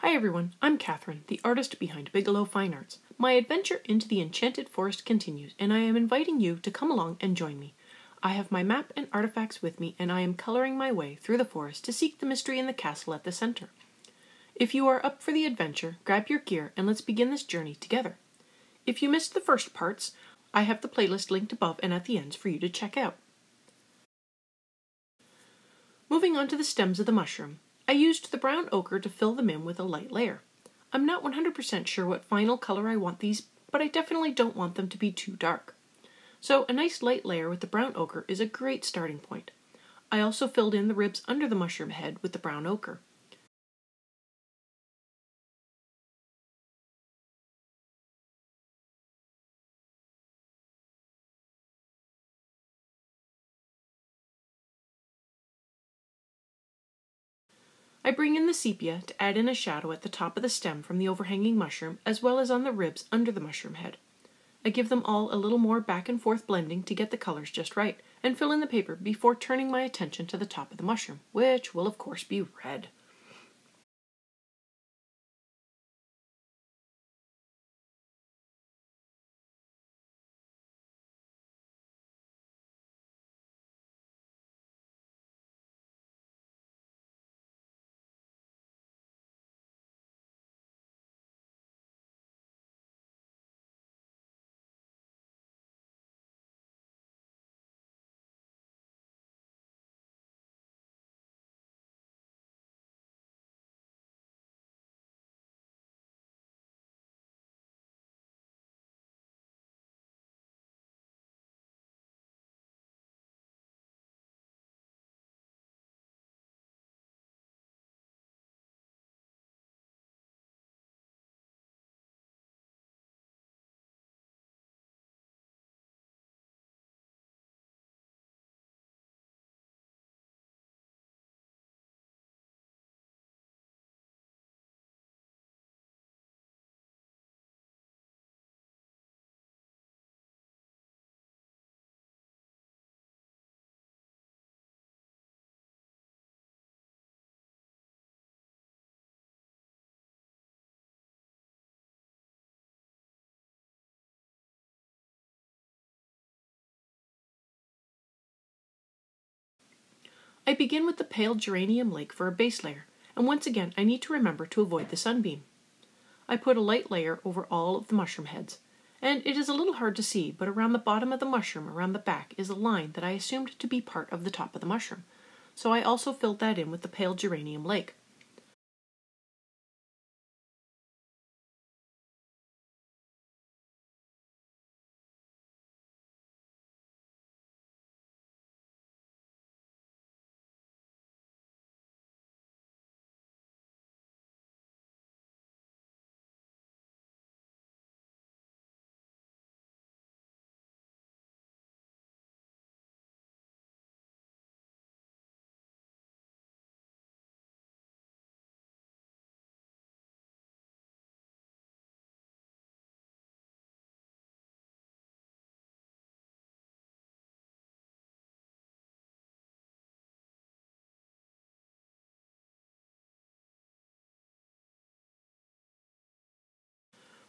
Hi everyone, I'm Catherine, the artist behind Bigelow Fine Arts. My adventure into the Enchanted Forest continues, and I am inviting you to come along and join me. I have my map and artifacts with me, and I am coloring my way through the forest to seek the mystery in the castle at the center. If you are up for the adventure, grab your gear and let's begin this journey together. If you missed the first parts, I have the playlist linked above and at the ends for you to check out. Moving on to the stems of the mushroom, I used the brown ochre to fill them in with a light layer. I'm not 100% sure what final color I want these, but I definitely don't want them to be too dark. So a nice light layer with the brown ochre is a great starting point. I also filled in the ribs under the mushroom head with the brown ochre. I bring in the sepia to add in a shadow at the top of the stem from the overhanging mushroom as well as on the ribs under the mushroom head. I give them all a little more back and forth blending to get the colors just right, and fill in the paper before turning my attention to the top of the mushroom, which will of course be red. I begin with the pale geranium lake for a base layer, and once again I need to remember to avoid the sunbeam. I put a light layer over all of the mushroom heads, and it is a little hard to see, but around the bottom of the mushroom around the back is a line that I assumed to be part of the top of the mushroom, so I also filled that in with the pale geranium lake.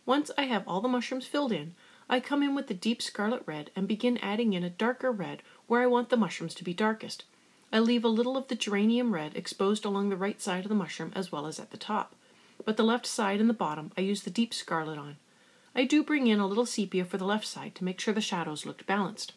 Once I have all the mushrooms filled in, I come in with the deep scarlet red and begin adding in a darker red where I want the mushrooms to be darkest. I leave a little of the geranium red exposed along the right side of the mushroom as well as at the top, but the left side and the bottom I use the deep scarlet on. I do bring in a little sepia for the left side to make sure the shadows looked balanced.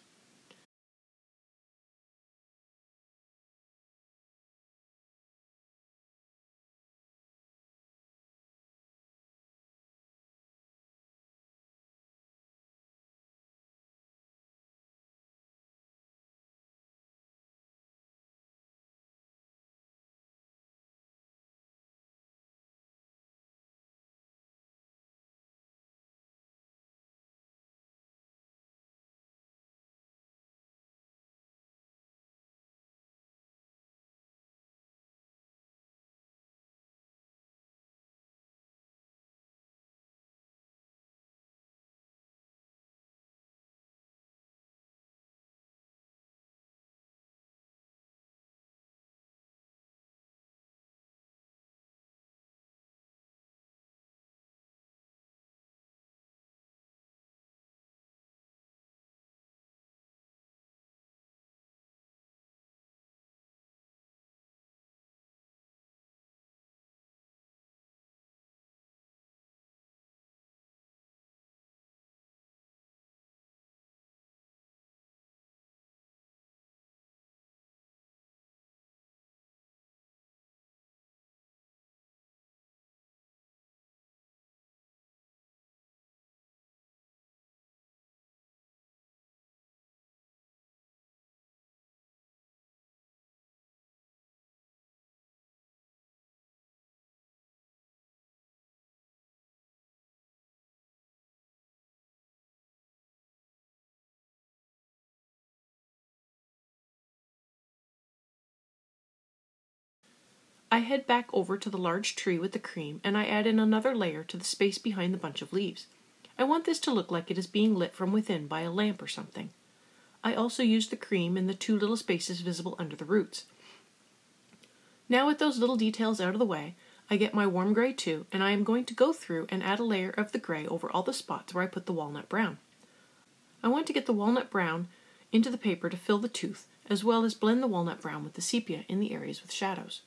I head back over to the large tree with the cream and I add in another layer to the space behind the bunch of leaves. I want this to look like it is being lit from within by a lamp or something. I also use the cream in the two little spaces visible under the roots. Now with those little details out of the way, I get my warm gray too, and I am going to go through and add a layer of the gray over all the spots where I put the walnut brown. I want to get the walnut brown into the paper to fill the tooth, as well as blend the walnut brown with the sepia in the areas with shadows.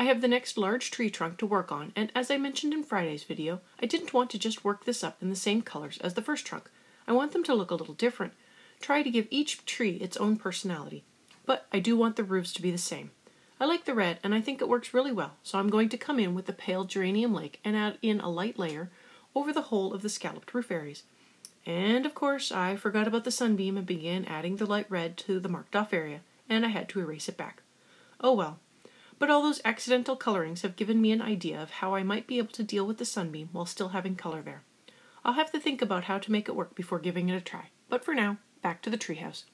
I have the next large tree trunk to work on, and as I mentioned in Friday's video, I didn't want to just work this up in the same colors as the first trunk. I want them to look a little different. Try to give each tree its own personality. But I do want the roofs to be the same. I like the red, and I think it works really well, so I'm going to come in with the pale geranium lake and add in a light layer over the whole of the scalloped roof areas. And of course, I forgot about the sunbeam and began adding the light red to the marked off area, and I had to erase it back. Oh well. But all those accidental colorings have given me an idea of how I might be able to deal with the sunbeam while still having color there. I'll have to think about how to make it work before giving it a try. But for now, back to the treehouse.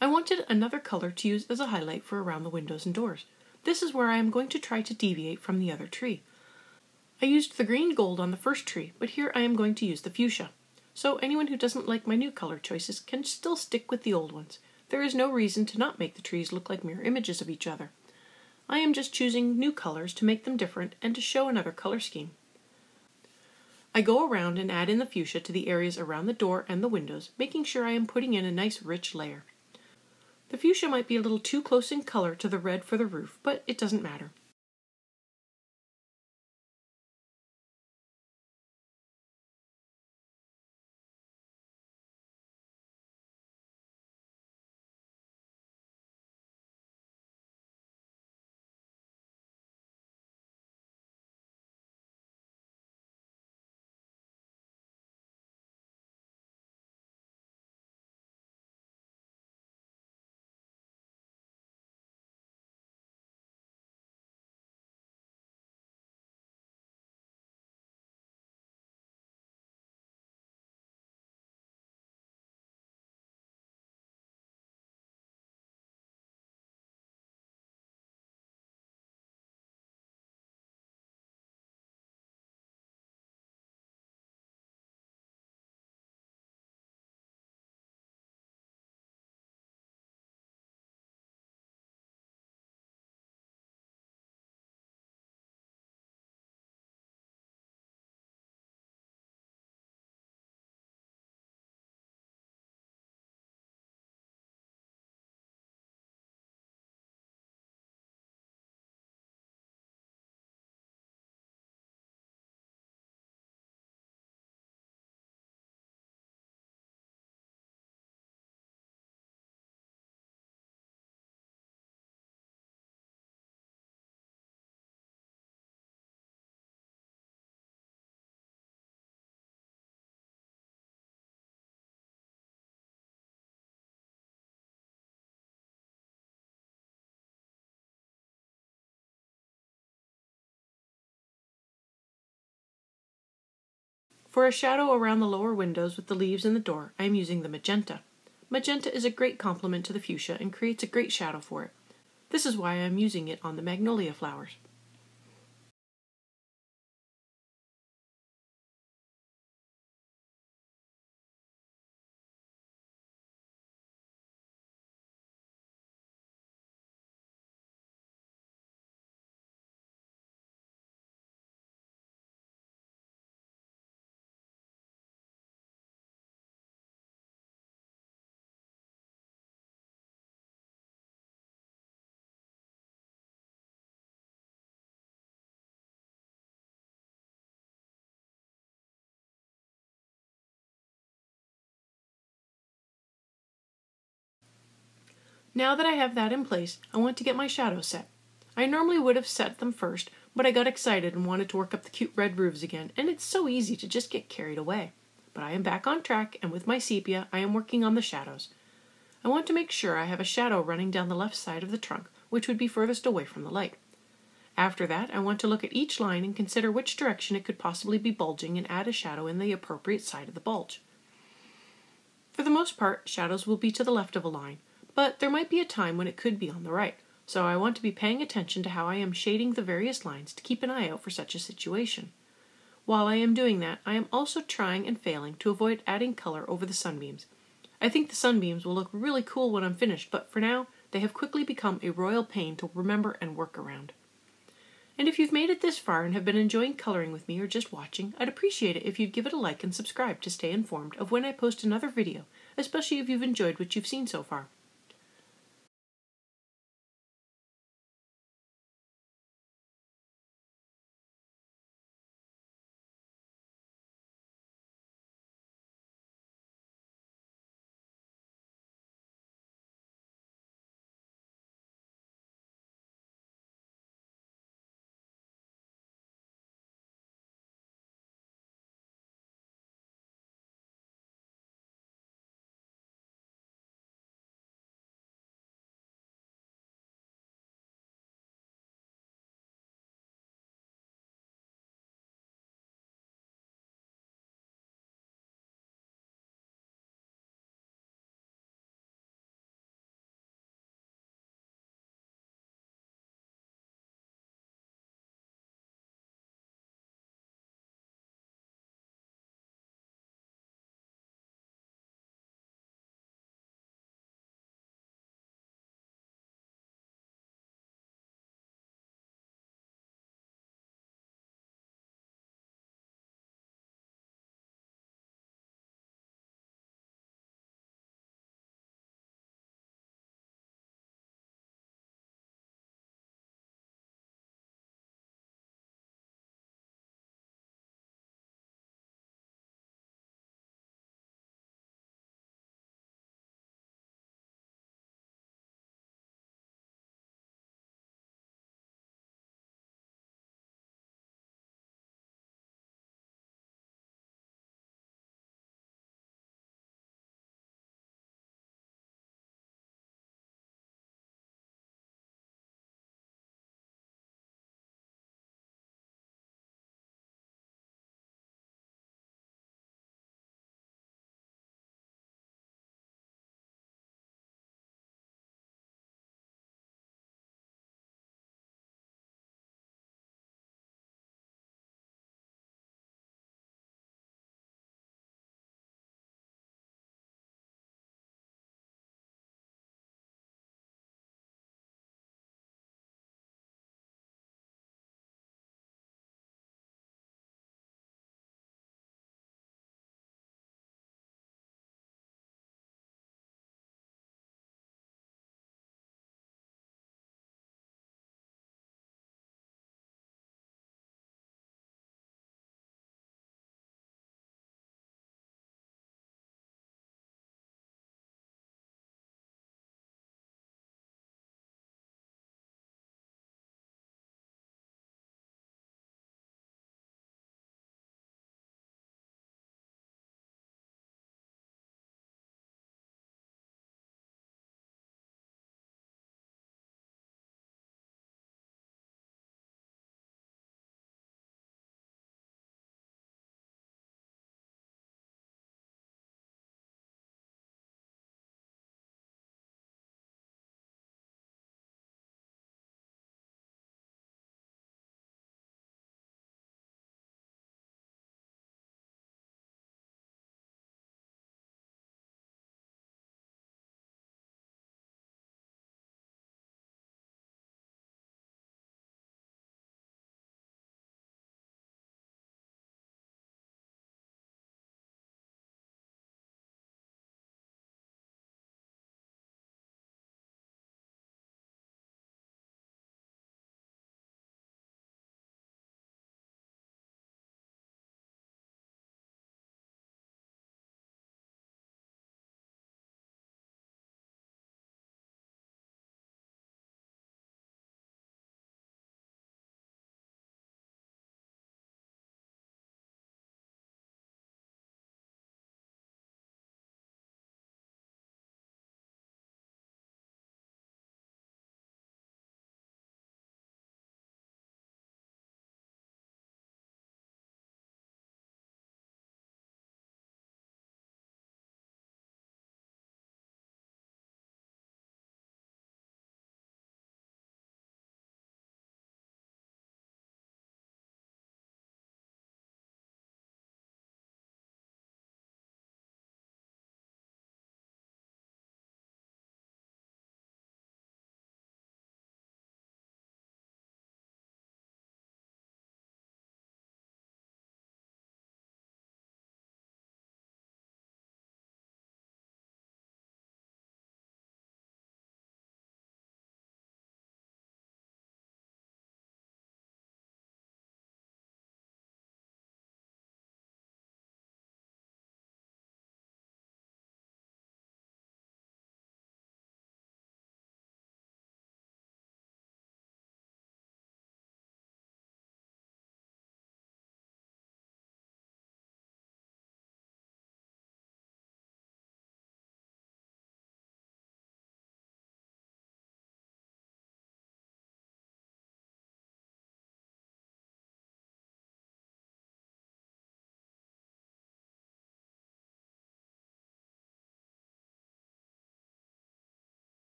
I wanted another color to use as a highlight for around the windows and doors. This is where I am going to try to deviate from the other tree. I used the green gold on the first tree, but here I am going to use the fuchsia. So anyone who doesn't like my new color choices can still stick with the old ones. There is no reason to not make the trees look like mirror images of each other. I am just choosing new colors to make them different and to show another color scheme. I go around and add in the fuchsia to the areas around the door and the windows, making sure I am putting in a nice rich layer. The fuchsia might be a little too close in color to the red for the roof, but it doesn't matter. For a shadow around the lower windows with the leaves and the door, I am using the magenta. Magenta is a great complement to the fuchsia and creates a great shadow for it. This is why I am using it on the magnolia flowers. Now that I have that in place, I want to get my shadows set. I normally would have set them first, but I got excited and wanted to work up the cute red roofs again, and it's so easy to just get carried away. But I am back on track, and with my sepia, I am working on the shadows. I want to make sure I have a shadow running down the left side of the trunk, which would be furthest away from the light. After that, I want to look at each line and consider which direction it could possibly be bulging and add a shadow in the appropriate side of the bulge. For the most part, shadows will be to the left of a line, but there might be a time when it could be on the right, so I want to be paying attention to how I am shading the various lines to keep an eye out for such a situation. While I am doing that, I am also trying and failing to avoid adding color over the sunbeams. I think the sunbeams will look really cool when I'm finished, but for now, they have quickly become a royal pain to remember and work around. And if you've made it this far and have been enjoying coloring with me or just watching, I'd appreciate it if you'd give it a like and subscribe to stay informed of when I post another video, especially if you've enjoyed what you've seen so far.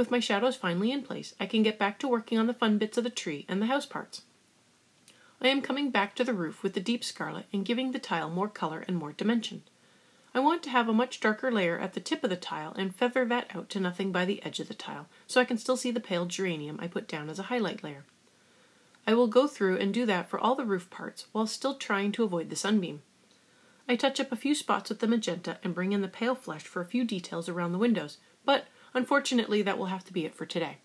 With my shadows finally in place, I can get back to working on the fun bits of the tree and the house parts. I am coming back to the roof with the deep scarlet and giving the tile more color and more dimension. I want to have a much darker layer at the tip of the tile and feather that out to nothing by the edge of the tile, so I can still see the pale geranium I put down as a highlight layer. I will go through and do that for all the roof parts while still trying to avoid the sunbeam. I touch up a few spots with the magenta and bring in the pale flesh for a few details around the windows, but unfortunately that will have to be it for today.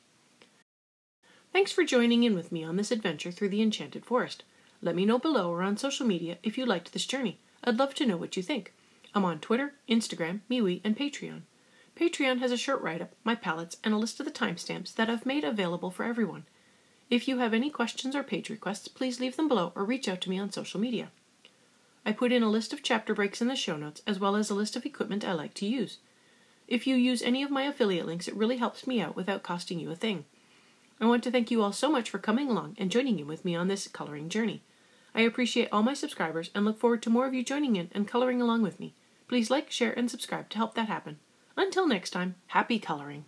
Thanks for joining in with me on this adventure through the Enchanted Forest. Let me know below or on social media if you liked this journey. I'd love to know what you think. I'm on Twitter, Instagram, MeWe, and Patreon. Patreon has a short write-up, my palettes, and a list of the timestamps that I've made available for everyone. If you have any questions or page requests, please leave them below or reach out to me on social media. I put in a list of chapter breaks in the show notes, as well as a list of equipment I like to use. If you use any of my affiliate links, it really helps me out without costing you a thing. I want to thank you all so much for coming along and joining in with me on this coloring journey. I appreciate all my subscribers and look forward to more of you joining in and coloring along with me. Please like, share, and subscribe to help that happen. Until next time, happy coloring!